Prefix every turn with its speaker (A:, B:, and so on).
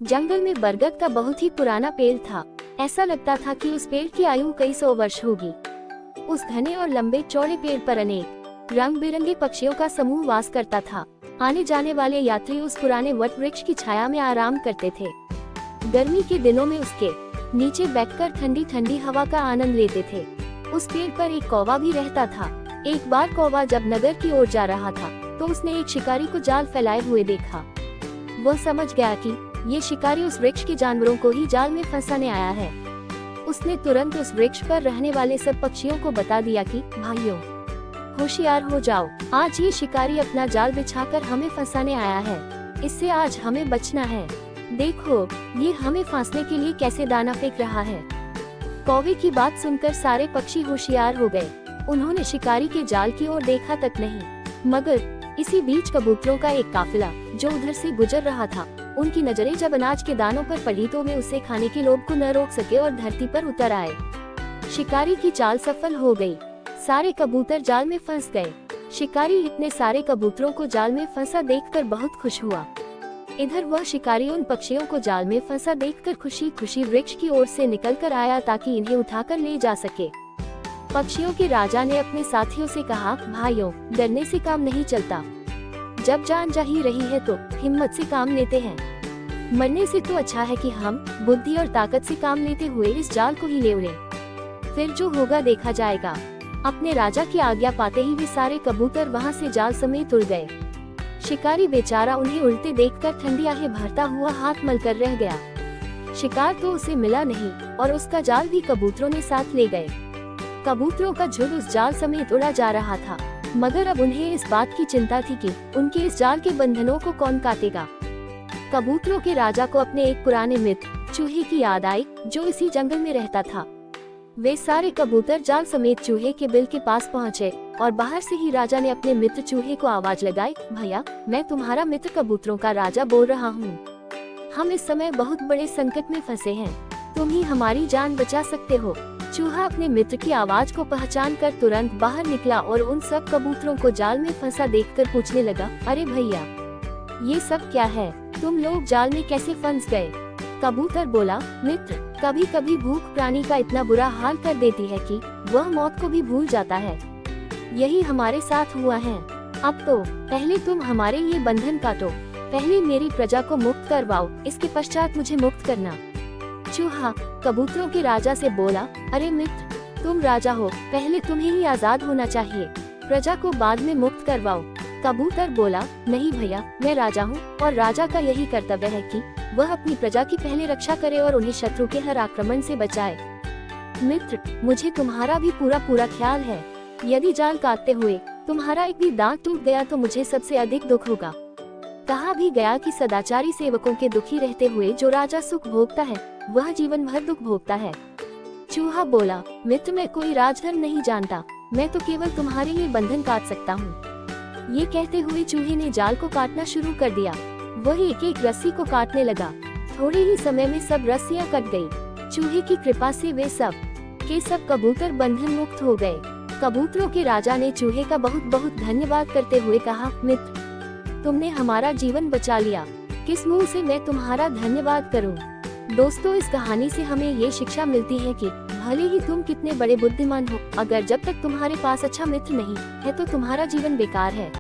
A: जंगल में बरगद का बहुत ही पुराना पेड़ था। ऐसा लगता था कि उस पेड़ की आयु कई सौ वर्ष होगी। उस घने और लंबे चौड़े पेड़ पर अनेक रंग बिरंगे पक्षियों का समूह वास करता था। आने जाने वाले यात्री उस पुराने वट वृक्ष की छाया में आराम करते थे। गर्मी के दिनों में उसके नीचे बैठकर ठंडी ठंडी हवा का आनंद लेते थे। उस पेड़ पर एक कौवा भी रहता था। एक बार कौवा जब नगर की ओर जा रहा था तो उसने एक शिकारी को जाल फैलाए हुए देखा। वह समझ गया कि ये शिकारी उस वृक्ष के जानवरों को ही जाल में फंसाने आया है। उसने तुरंत उस वृक्ष पर रहने वाले सब पक्षियों को बता दिया कि भाइयों, होशियार हो जाओ, आज ये शिकारी अपना जाल बिछाकर हमें फंसाने आया है। इससे आज हमें बचना है। देखो, ये हमें फांसने के लिए कैसे दाना फेंक रहा है। कौवे की बात सुनकर सारे पक्षी होशियार हो गए। उन्होंने शिकारी के जाल की ओर देखा तक नहीं। मगर इसी बीच कबूतरों का एक काफिला जो उधर से गुजर रहा था, उनकी नजरें जब अनाज के दानों पर पड़ी तो वे उसे खाने के लोभ को न रोक सके और धरती पर उतर आए। शिकारी की चाल सफल हो गई। सारे कबूतर जाल में फंस गए। शिकारी इतने सारे कबूतरों को जाल में फंसा देखकर बहुत खुश हुआ। इधर वह शिकारी उन पक्षियों को जाल में फंसा देखकर खुशी खुशी वृक्ष की ओर से निकलकर आया ताकि इन्हें उठाकर ले जा सके। पक्षियों के राजा ने अपने साथियों से कहा, भाइयों, डरने से काम नहीं चलता। जब जान जा ही रही है तो हिम्मत से काम लेते हैं। मरने से तो अच्छा है कि हम बुद्धि और ताकत से काम लेते हुए इस जाल को ही ले उड़ें। फिर जो होगा देखा जाएगा। अपने राजा की आज्ञा पाते ही वे सारे कबूतर वहां से जाल समेत उड़ गए। शिकारी बेचारा उन्हें उड़ते देखकर ठंडी आहें भरता हुआ हाथ मलकर रह गया। शिकार तो उसे मिला नहीं और उसका जाल भी कबूतरों ने साथ ले गए। कबूतरों का झुंड उस जाल समेत उड़ा जा रहा था, मगर अब उन्हें इस बात की चिंता थी कि उनके इस जाल के बंधनों को कौन काटेगा। कबूतरों के राजा को अपने एक पुराने मित्र चूहे की याद आई जो इसी जंगल में रहता था। वे सारे कबूतर जाल समेत चूहे के बिल के पास पहुँचे और बाहर से ही राजा ने अपने मित्र चूहे को आवाज लगाई, भैया, मैं तुम्हारा मित्र कबूतरों का राजा बोल रहा हूँ। हम इस समय बहुत बड़े संकट में फंसे हैं। तुम ही हमारी जान बचा सकते हो। चूहा अपने मित्र की आवाज को पहचान कर तुरंत बाहर निकला और उन सब कबूतरों को जाल में फंसा देखकर पूछने लगा, अरे भैया, ये सब क्या है? तुम लोग जाल में कैसे फंस गए? कबूतर बोला, मित्र, कभी कभी भूख प्राणी का इतना बुरा हाल कर देती है कि वह मौत को भी भूल जाता है। यही हमारे साथ हुआ है। अब तो पहले तुम हमारे ये बंधन काटो। पहले मेरी प्रजा को मुक्त करवाओ, इसके पश्चात मुझे मुक्त करना। चूहा कबूतरों के राजा से बोला, अरे मित्र, तुम राजा हो, पहले तुम्हें ही आजाद होना चाहिए। प्रजा को बाद में मुक्त करवाओ। कबूतर बोला, नहीं भैया, मैं राजा हूँ और राजा का यही कर्तव्य है कि वह अपनी प्रजा की पहले रक्षा करे और उन्हें शत्रु के हर आक्रमण से बचाए। मित्र, मुझे तुम्हारा भी पूरा ख्याल है। यदि जाल काटते हुए तुम्हारा एक भी दांत टूट गया तो मुझे सबसे अधिक दुख होगा। कहा भी गया कि सदाचारी सेवकों के दुखी रहते हुए जो राजा सुख भोगता है वह जीवन भर दुख भोगता है। चूहा बोला, मित्र, मैं कोई राजधर्म नहीं जानता, मैं तो केवल तुम्हारे लिए बंधन काट सकता हूँ। ये कहते हुए चूहे ने जाल को काटना शुरू कर दिया। वह एक एक रस्सी को काटने लगा। थोड़े ही समय में सब रस्सियाँ कट गयी। चूहे की कृपा से वे सब के सब कबूतर बंधन मुक्त हो गए। कबूतरों के राजा ने चूहे का बहुत बहुत धन्यवाद करते हुए कहा, मित्र, तुमने हमारा जीवन बचा लिया। किस मुंह से मैं तुम्हारा धन्यवाद करूं? दोस्तों, इस कहानी से हमें ये शिक्षा मिलती है कि भले ही तुम कितने बड़े बुद्धिमान हो, अगर जब तक तुम्हारे पास अच्छा मित्र नहीं है तो तुम्हारा जीवन बेकार है।